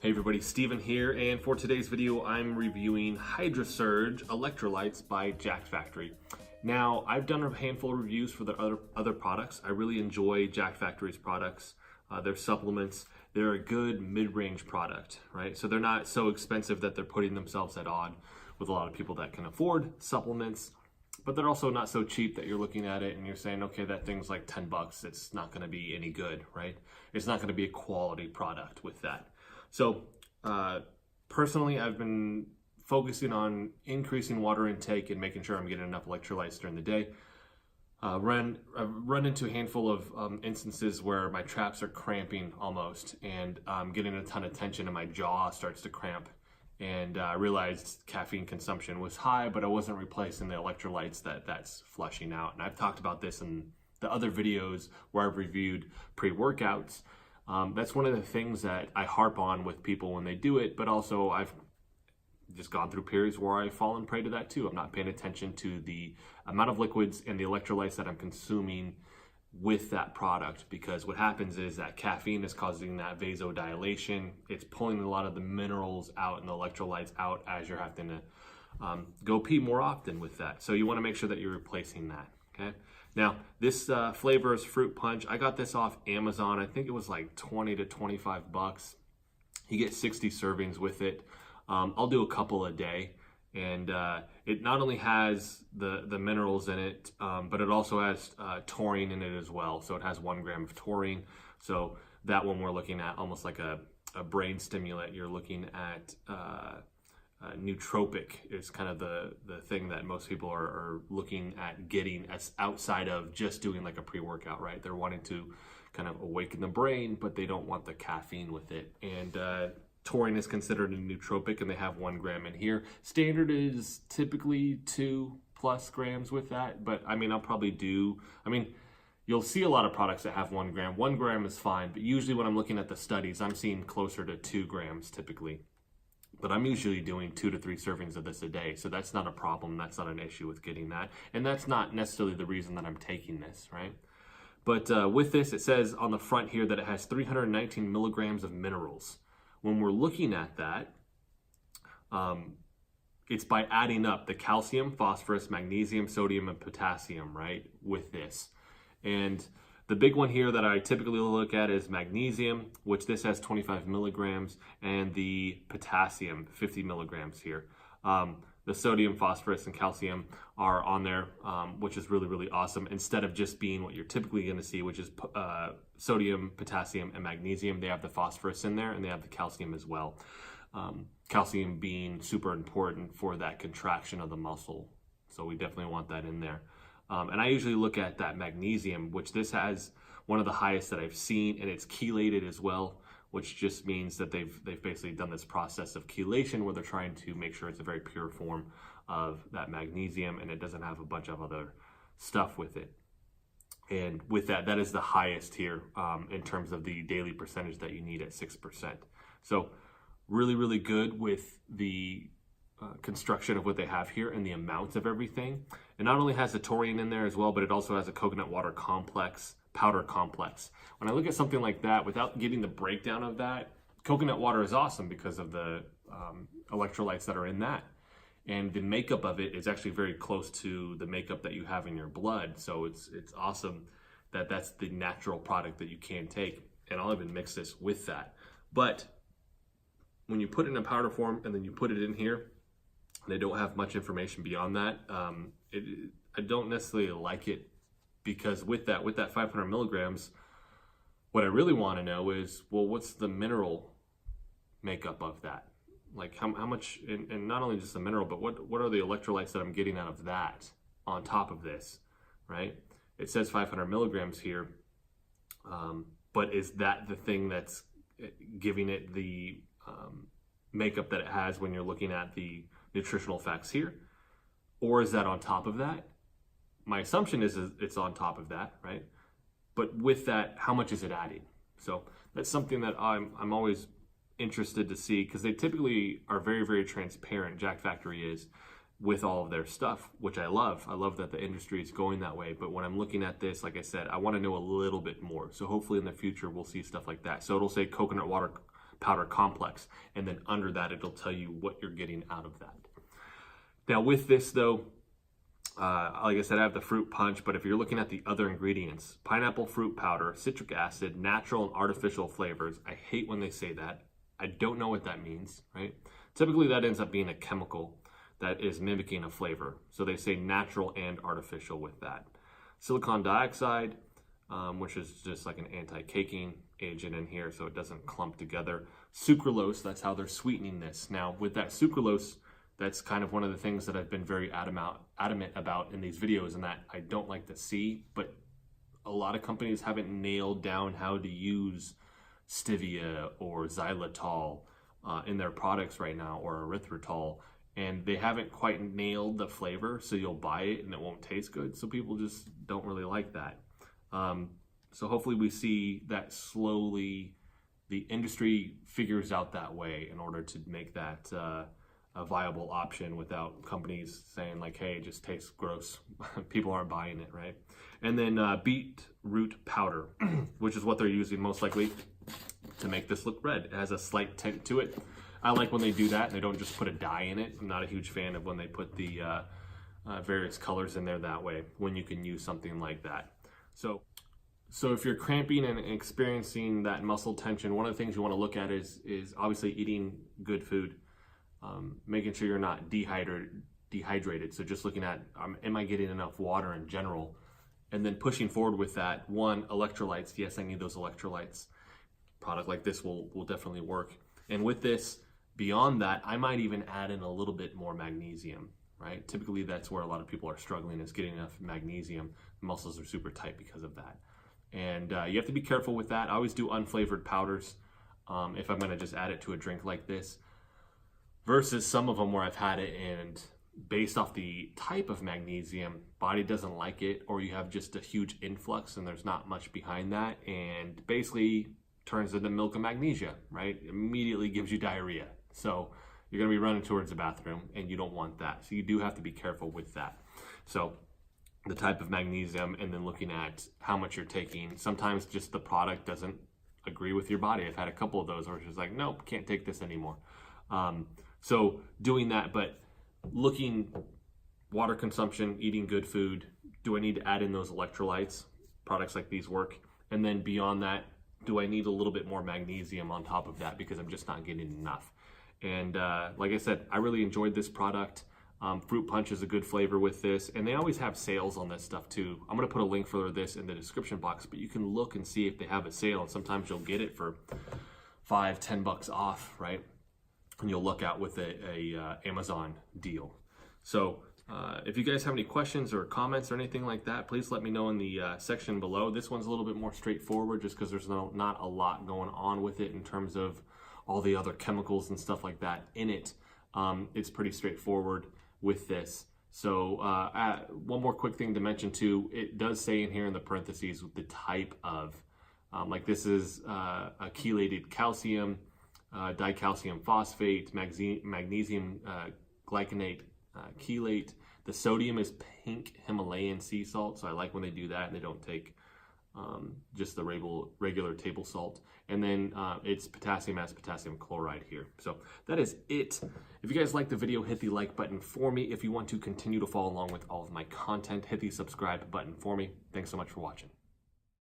Hey everybody, Steven here, and for today's video I'm reviewing Hydra Surge electrolytes by Jack Factory. Now, I've done a handful of reviews for the other products. I really enjoy Jack Factory's products, their supplements. They're a good mid-range product, right? So they're not so expensive that they're putting themselves at odds with a lot of people that can afford supplements, but they're also not so cheap that you're looking at it and you're saying, okay, that thing's like 10 bucks. It's not gonna be any good, right? It's not gonna be a quality product with that. So personally, I've been focusing on increasing water intake and making sure I'm getting enough electrolytes during the day. I've run into a handful of instances where my traps are cramping almost, and I'm getting a ton of tension and my jaw starts to cramp. And I realized caffeine consumption was high, but I wasn't replacing the electrolytes that's flushing out. And I've talked about this in the other videos where I've reviewed pre-workouts. That's one of the things that I harp on with people when they do it, but also I've just gone through periods where I've fallen prey to that too. I'm not paying attention to the amount of liquids and the electrolytes that I'm consuming with that product, because what happens is that caffeine is causing that vasodilation. It's pulling a lot of the minerals out and the electrolytes out as you're having to go pee more often with that. So you want to make sure that you're replacing that, okay? Now, this flavor is fruit punch. I got this off Amazon. I think it was like 20 to 25 bucks. You get 60 servings with it. I'll do a couple a day. And it not only has the minerals in it, but it also has taurine in it as well. So it has 1 gram of taurine. So that one we're looking at almost like a brain stimulant. You're looking at nootropic is kind of the thing that most people are looking at getting as outside of just doing like a pre-workout, right? They're wanting to kind of awaken the brain, but they don't want the caffeine with it. And taurine is considered a nootropic, and they have 1 gram in here. Standard is typically 2+ grams with that, but I mean, you'll see a lot of products that have 1 gram. 1 gram is fine, but usually when I'm looking at the studies, I'm seeing closer to 2 grams typically. But I'm usually doing 2 to 3 servings of this a day, so that's not a problem. That's not an issue with getting that. And that's not necessarily the reason that I'm taking this, right? But with this, it says on the front here that it has 319 milligrams of minerals. When we're looking at that, it's by adding up the calcium, phosphorus, magnesium, sodium, and potassium, right, with this. And the big one here that I typically look at is magnesium, which this has 25 milligrams, and the potassium, 50 milligrams here. The sodium, phosphorus, and calcium are on there, which is really, really awesome. Instead of just being what you're typically going to see, which is sodium, potassium, and magnesium, they have the phosphorus in there, and they have the calcium as well. Calcium being super important for that contraction of the muscle. So we definitely want that in there. And I usually look at that magnesium, which this has one of the highest that I've seen, and it's chelated as well, which just means that they've basically done this process of chelation where they're trying to make sure it's a very pure form of that magnesium and it doesn't have a bunch of other stuff with it. And with that is the highest here in terms of the daily percentage that you need at 6%. So really, really good with the construction of what they have here and the amounts of everything. It not only has the taurine in there as well, but it also has a coconut water complex, powder complex. When I look at something like that, without getting the breakdown of that, coconut water is awesome because of the electrolytes that are in that. And the makeup of it is actually very close to the makeup that you have in your blood. So it's awesome that that's the natural product that you can take. And I'll even mix this with that. But when you put it in a powder form and then you put it in here, they don't have much information beyond that. I don't necessarily like it, because with that 500 milligrams, what I really want to know is, well, what's the mineral makeup of that? Like how much, and not only just the mineral, but what are the electrolytes that I'm getting out of that on top of this, right? It says 500 milligrams here, but is that the thing that's giving it the makeup that it has when you're looking at the nutritional facts here? Or is that on top of that? My assumption is it's on top of that, right? But with that, how much is it adding? So that's something that I'm always interested to see, because they typically are very, very transparent. Jack Factory is with all of their stuff, which I love. I love that the industry is going that way. But when I'm looking at this, like I said, I want to know a little bit more. So hopefully in the future, we'll see stuff like that. So it'll say coconut water powder complex. And then under that, it'll tell you what you're getting out of that. Now with this though, like I said, I have the fruit punch, but if you're looking at the other ingredients, pineapple fruit powder, citric acid, natural and artificial flavors. I hate when they say that. I don't know what that means, right? Typically that ends up being a chemical that is mimicking a flavor. So they say natural and artificial with that. Silicon dioxide, which is just like an anti-caking agent in here so it doesn't clump together. Sucralose, that's how they're sweetening this. Now with that sucralose, that's kind of one of the things that I've been very adamant about in these videos and that I don't like to see, but a lot of companies haven't nailed down how to use stevia or xylitol in their products right now, or erythritol, and they haven't quite nailed the flavor, so you'll buy it and it won't taste good, so people just don't really like that. So hopefully we see that slowly the industry figures out that way in order to make that a viable option without companies saying like, hey, it just tastes gross. People aren't buying it, right? And then beetroot powder, which is what they're using most likely to make this look red. It has a slight tint to it. I like when they do that and they don't just put a dye in it. I'm not a huge fan of when they put the various colors in there that way, when you can use something like that. So if you're cramping and experiencing that muscle tension, one of the things you want to look at is obviously eating good food. Making sure you're not dehydrated. So just looking at, am I getting enough water in general? And then pushing forward with that, one, electrolytes. Yes, I need those electrolytes. Product like this will definitely work. And with this, beyond that, I might even add in a little bit more magnesium, right? Typically that's where a lot of people are struggling, is getting enough magnesium. Muscles are super tight because of that. And you have to be careful with that. I always do unflavored powders if I'm gonna just add it to a drink like this. Versus some of them where I've had it and based off the type of magnesium, body doesn't like it, or you have just a huge influx and there's not much behind that, and basically turns into milk of magnesia, right? Immediately gives you diarrhea. So you're gonna be running towards the bathroom and you don't want that. So you do have to be careful with that. So the type of magnesium, and then looking at how much you're taking. Sometimes just the product doesn't agree with your body. I've had a couple of those where it's just like, nope, can't take this anymore. So doing that, but looking water consumption, eating good food, do I need to add in those electrolytes? Products like these work. And then beyond that, do I need a little bit more magnesium on top of that because I'm just not getting enough? And like I said, I really enjoyed this product. Fruit punch is a good flavor with this, and they always have sales on this stuff too. I'm gonna put a link for this in the description box, but you can look and see if they have a sale, and sometimes you'll get it for $5-10 bucks off, right? And you'll look out with a Amazon deal. So if you guys have any questions or comments or anything like that, please let me know in the section below. This one's a little bit more straightforward just because there's not a lot going on with it in terms of all the other chemicals and stuff like that in it. It's pretty straightforward with this. So one more quick thing to mention too, it does say in here in the parentheses the type of, like this is a chelated calcium, dicalcium phosphate, magnesium glycinate chelate. The sodium is pink Himalayan sea salt, so I like when they do that and they don't take just the regular table salt. And then it's potassium as potassium chloride here. So that is it. If you guys like the video, hit the like button for me. If you want to continue to follow along with all of my content, hit the subscribe button for me. Thanks so much for watching.